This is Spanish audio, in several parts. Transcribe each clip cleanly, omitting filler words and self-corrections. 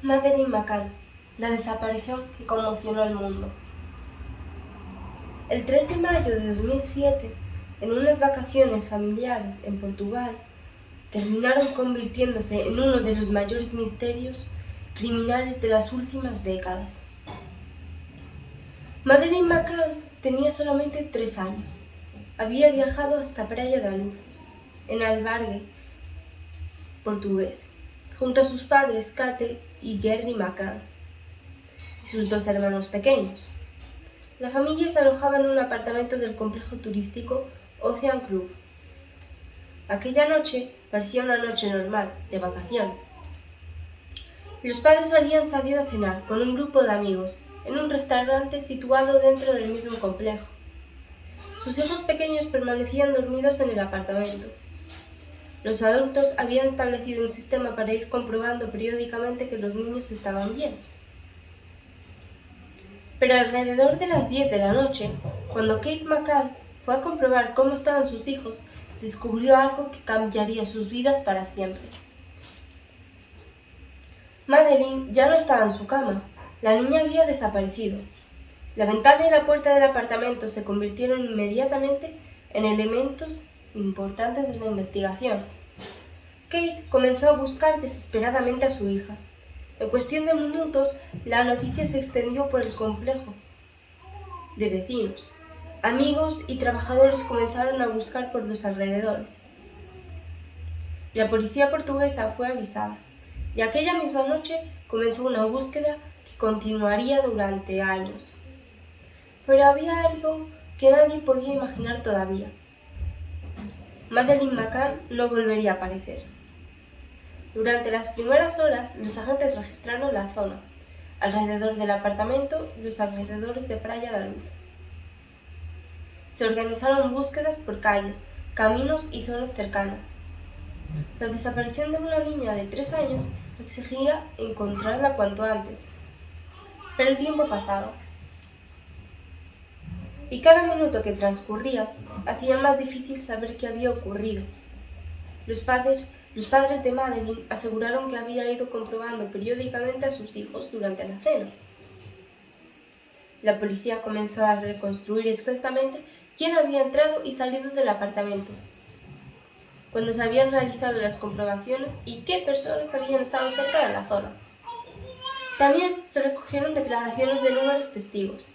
Madeleine McCann, la desaparición que conmocionó el mundo. El 3 de mayo de 2007, en unas vacaciones familiares en Portugal, terminaron convirtiéndose en uno de los mayores misterios criminales de las últimas décadas. Madeleine McCann tenía solamente 3 años. Había viajado hasta Praia da Luz, en Algarve portugués, junto a sus padres Kate y Gerry McCann y sus 2 hermanos pequeños. La familia se alojaba en un apartamento del complejo turístico Ocean Club. Aquella noche parecía una noche normal, de vacaciones. Los padres habían salido a cenar con un grupo de amigos en un restaurante situado dentro del mismo complejo. Sus hijos pequeños permanecían dormidos en el apartamento. Los adultos habían establecido un sistema para ir comprobando periódicamente que los niños estaban bien. Pero alrededor de las 10 de la noche, cuando Kate McCann fue a comprobar cómo estaban sus hijos, descubrió algo que cambiaría sus vidas para siempre. Madeleine ya no estaba en su cama. La niña había desaparecido. La ventana y la puerta del apartamento se convirtieron inmediatamente en elementos importantes de la investigación. Kate comenzó a buscar desesperadamente a su hija. En cuestión de minutos, la noticia se extendió por el complejo de vecinos. Amigos y trabajadores comenzaron a buscar por los alrededores. La policía portuguesa fue avisada, y aquella misma noche comenzó una búsqueda que continuaría durante años. Pero había algo que nadie podía imaginar todavía. Madeleine McCann no volvería a aparecer. Durante las primeras horas, los agentes registraron la zona, alrededor del apartamento y los alrededores de Praia da Luz. Se organizaron búsquedas por calles, caminos y zonas cercanas. La desaparición de una niña de 3 años exigía encontrarla cuanto antes. Pero el tiempo pasaba. Y cada minuto que transcurría hacía más difícil saber qué había ocurrido. Los padres de Madeleine aseguraron que había ido comprobando periódicamente a sus hijos durante la cena. La policía comenzó a reconstruir exactamente quién había entrado y salido del apartamento, cuando se habían realizado las comprobaciones y qué personas habían estado cerca de la zona. También se recogieron declaraciones de numerosos testigos.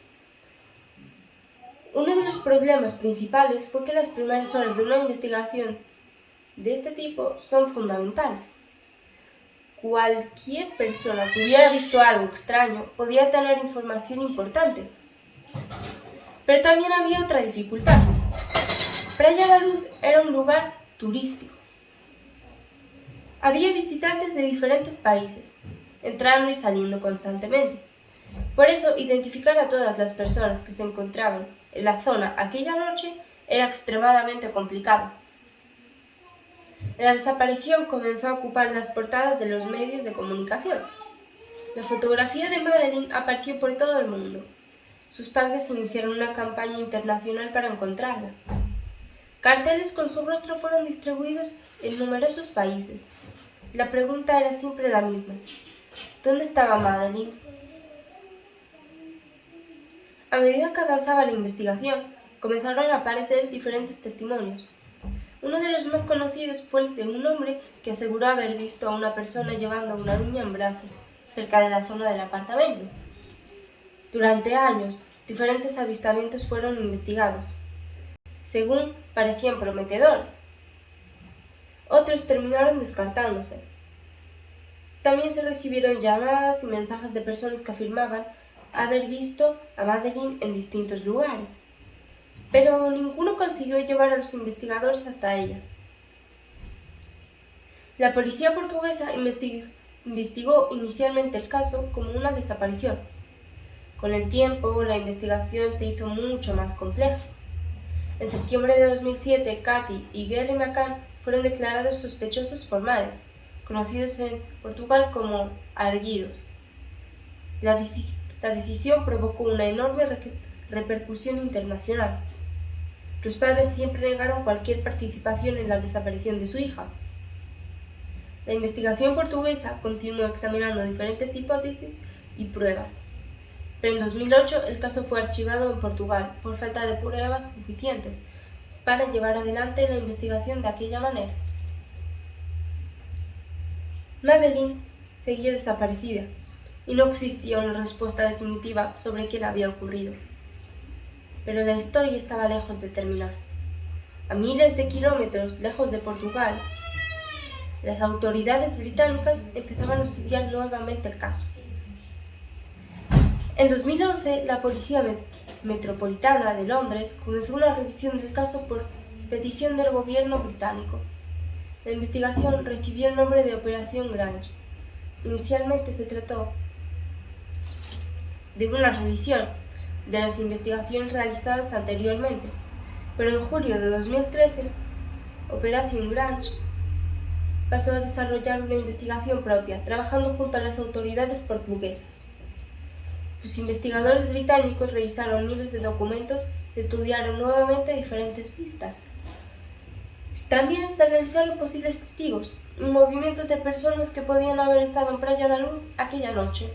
Uno de los problemas principales fue que las primeras horas de una investigación de este tipo son fundamentales. Cualquier persona que hubiera visto algo extraño podía tener información importante. Pero también había otra dificultad. Praia da Luz era un lugar turístico. Había visitantes de diferentes países, entrando y saliendo constantemente. Por eso, identificar a todas las personas que se encontraban en la zona aquella noche era extremadamente complicado. La desaparición comenzó a ocupar las portadas de los medios de comunicación. La fotografía de Madeleine apareció por todo el mundo. Sus padres iniciaron una campaña internacional para encontrarla. Carteles con su rostro fueron distribuidos en numerosos países. La pregunta era siempre la misma: ¿dónde estaba Madeleine? A medida que avanzaba la investigación, comenzaron a aparecer diferentes testimonios. Uno de los más conocidos fue el de un hombre que aseguró haber visto a una persona llevando a una niña en brazos, cerca de la zona del apartamento. Durante años, diferentes avistamientos fueron investigados, según parecían prometedores. Otros terminaron descartándose. También se recibieron llamadas y mensajes de personas que afirmaban haber visto a Madeleine en distintos lugares, pero ninguno consiguió llevar a los investigadores hasta ella. La policía portuguesa investigó inicialmente el caso como una desaparición. Con el tiempo, la investigación se hizo mucho más compleja. En septiembre de 2007, Katy y Gerry McCann fueron declarados sospechosos formales, conocidos en Portugal como arguidos. La decisión provocó una enorme repercusión internacional. Los padres siempre negaron cualquier participación en la desaparición de su hija. La investigación portuguesa continuó examinando diferentes hipótesis y pruebas, pero en 2008 el caso fue archivado en Portugal por falta de pruebas suficientes para llevar adelante la investigación de aquella manera. Madeleine seguía desaparecida y no existía una respuesta definitiva sobre qué le había ocurrido. Pero la historia estaba lejos de terminar. A miles de kilómetros lejos de Portugal, las autoridades británicas empezaban a estudiar nuevamente el caso. En 2011, la Policía Metropolitana de Londres comenzó una revisión del caso por petición del gobierno británico. La investigación recibió el nombre de Operación Grange. Inicialmente se trató de una revisión de las investigaciones realizadas anteriormente, pero en julio de 2013, Operación Grange pasó a desarrollar una investigación propia, trabajando junto a las autoridades portuguesas. Los investigadores británicos revisaron miles de documentos y estudiaron nuevamente diferentes pistas. También se analizaron posibles testigos y movimientos de personas que podían haber estado en Praia da Luz aquella noche.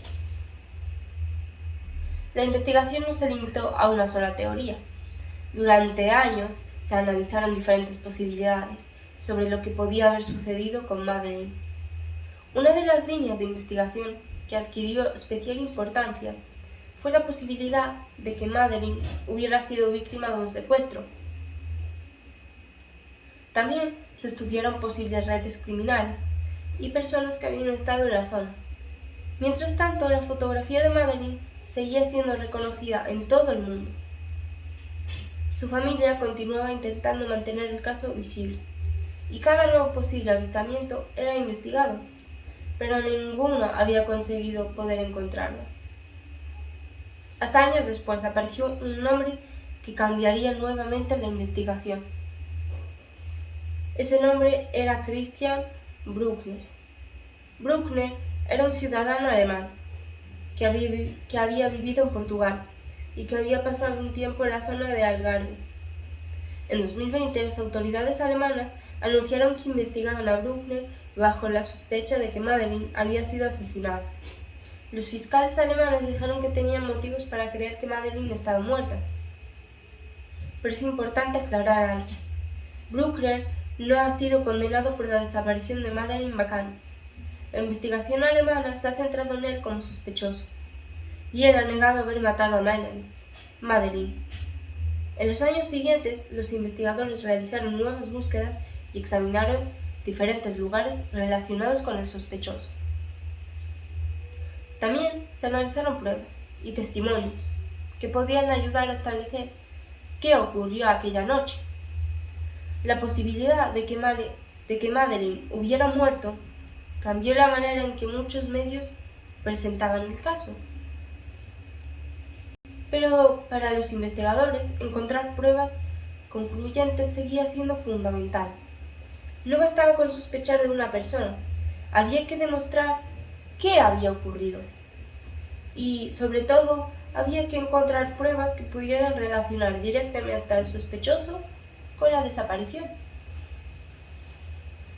La investigación no se limitó a una sola teoría. Durante años se analizaron diferentes posibilidades sobre lo que podía haber sucedido con Madeleine. Una de las líneas de investigación que adquirió especial importancia fue la posibilidad de que Madeleine hubiera sido víctima de un secuestro. También se estudiaron posibles redes criminales y personas que habían estado en la zona. Mientras tanto, la fotografía de Madeleine seguía siendo reconocida en todo el mundo. Su familia continuaba intentando mantener el caso visible, y cada nuevo posible avistamiento era investigado, pero ninguno había conseguido poder encontrarlo. Hasta años después apareció un nombre que cambiaría nuevamente la investigación. Ese nombre era Christian Bruckner. Bruckner era un ciudadano alemán que había vivido en Portugal y que había pasado un tiempo en la zona de Algarve. En 2020, las autoridades alemanas anunciaron que investigaban a Bruckner bajo la sospecha de que Madeleine había sido asesinada. Los fiscales alemanes dijeron que tenían motivos para creer que Madeleine estaba muerta. Pero es importante aclarar algo. Bruckner no ha sido condenado por la desaparición de Madeleine McCann. La investigación alemana se ha centrado en él como sospechoso, y él ha negado haber matado a Madeleine. En los años siguientes, los investigadores realizaron nuevas búsquedas y examinaron diferentes lugares relacionados con el sospechoso. También se analizaron pruebas y testimonios que podían ayudar a establecer qué ocurrió aquella noche. La posibilidad de que Madeleine hubiera muerto cambió la manera en que muchos medios presentaban el caso. Pero para los investigadores, encontrar pruebas concluyentes seguía siendo fundamental. No bastaba con sospechar de una persona, había que demostrar qué había ocurrido. Y, sobre todo, había que encontrar pruebas que pudieran relacionar directamente al sospechoso con la desaparición.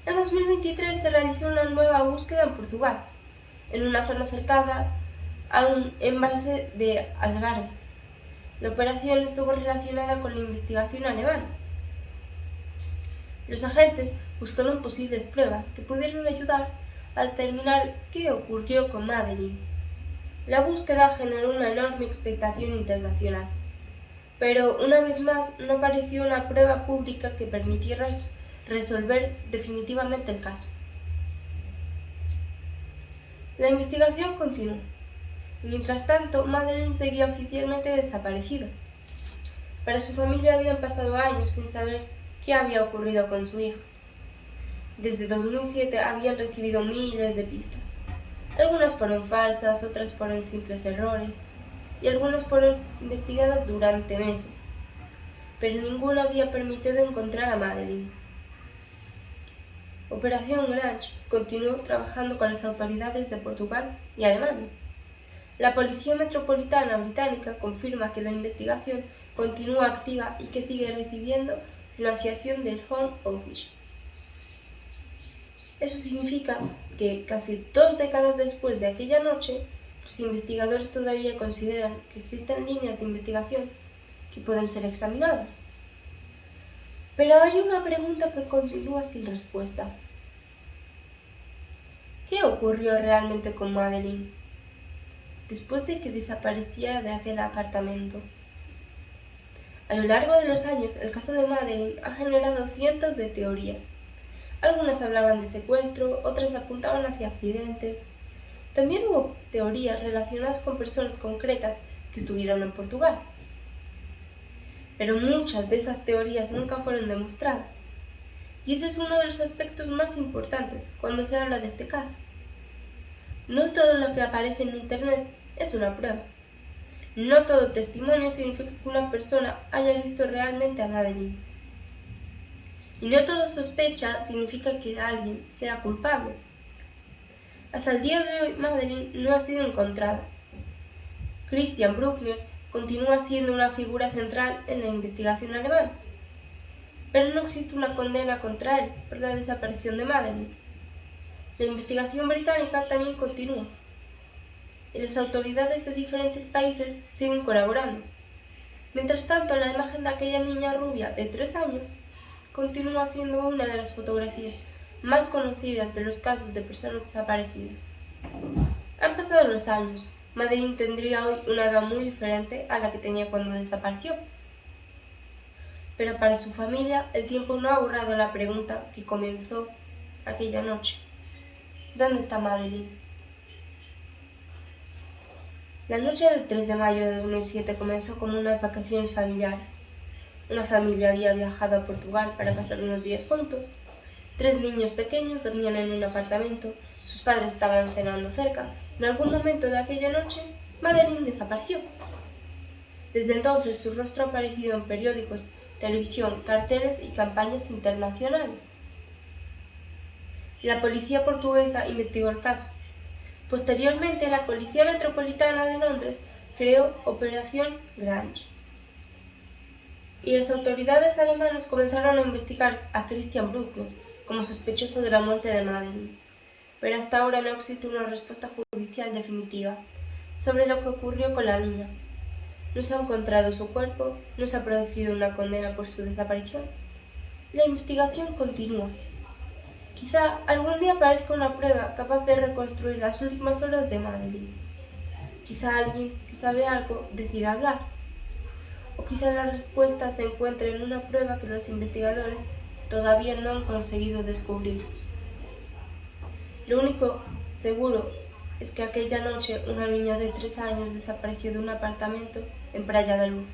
En 2023 se realizó una nueva búsqueda en Portugal, en una zona cercana a un embalse de Algarve. La operación estuvo relacionada con la investigación alemana. Los agentes buscaron posibles pruebas que pudieran ayudar a determinar qué ocurrió con Madeleine. La búsqueda generó una enorme expectación internacional, pero una vez más no apareció una prueba pública que permitiera resolver definitivamente el caso. La investigación continuó. Mientras tanto, Madeleine seguía oficialmente desaparecida. Para su familia habían pasado años sin saber qué había ocurrido con su hija. Desde 2007 habían recibido miles de pistas. Algunas fueron falsas, otras fueron simples errores, y algunas fueron investigadas durante meses, pero ninguna había permitido encontrar a Madeleine. Operación Grange continuó trabajando con las autoridades de Portugal y Alemania. La Policía Metropolitana Británica confirma que la investigación continúa activa y que sigue recibiendo financiación del Home Office. Eso significa que casi 2 décadas después de aquella noche, los investigadores todavía consideran que existen líneas de investigación que pueden ser examinadas. Pero hay una pregunta que continúa sin respuesta. ¿Qué ocurrió realmente con Madeleine después de que desapareciera de aquel apartamento? A lo largo de los años, el caso de Madeleine ha generado cientos de teorías. Algunas hablaban de secuestro, otras apuntaban hacia accidentes. También hubo teorías relacionadas con personas concretas que estuvieron en Portugal. Pero muchas de esas teorías nunca fueron demostradas. Y ese es uno de los aspectos más importantes cuando se habla de este caso. No todo lo que aparece en Internet es una prueba. No todo testimonio significa que una persona haya visto realmente a Madeleine. Y no todo sospecha significa que alguien sea culpable. Hasta el día de hoy, Madeleine no ha sido encontrada. Christian Bruckner continúa siendo una figura central en la investigación alemana, pero no existe una condena contra él por la desaparición de Madeleine. La investigación británica también continúa, y las autoridades de diferentes países siguen colaborando. Mientras tanto, la imagen de aquella niña rubia de 3 años continúa siendo una de las fotografías más conocidas de los casos de personas desaparecidas. Han pasado los años. Madeleine tendría hoy una edad muy diferente a la que tenía cuando desapareció. Pero para su familia, el tiempo no ha borrado la pregunta que comenzó aquella noche. ¿Dónde está Madeleine? La noche del 3 de mayo de 2007 comenzó como unas vacaciones familiares. Una familia había viajado a Portugal para pasar unos días juntos. 3 niños pequeños dormían en un apartamento, sus padres estaban cenando cerca. En algún momento de aquella noche, Madeleine desapareció. Desde entonces su rostro ha aparecido en periódicos, televisión, carteles y campañas internacionales. La policía portuguesa investigó el caso. Posteriormente, la Policía Metropolitana de Londres creó Operación Grange. Y las autoridades alemanas comenzaron a investigar a Christian Bruckner como sospechoso de la muerte de Madeleine. Pero hasta ahora no existe una respuesta judicial definitiva sobre lo que ocurrió con la niña. No se ha encontrado su cuerpo, no se ha producido una condena por su desaparición. La investigación continúa. Quizá algún día aparezca una prueba capaz de reconstruir las últimas horas de Madeleine. Quizá alguien que sabe algo decida hablar. O quizá la respuesta se encuentre en una prueba que los investigadores todavía no han conseguido descubrir. Lo único seguro es que aquella noche una niña de 3 años desapareció de un apartamento en Praia da Luz.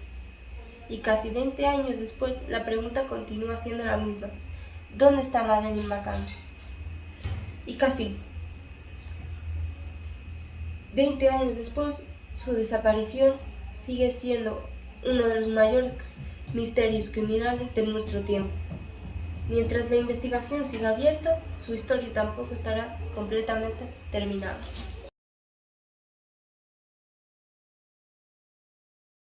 Y casi 20 años después la pregunta continúa siendo la misma. ¿Dónde está Madeleine McCann? Y casi 20 años después, su desaparición sigue siendo uno de los mayores misterios criminales de nuestro tiempo. Mientras la investigación siga abierta, su historia tampoco estará completamente terminada.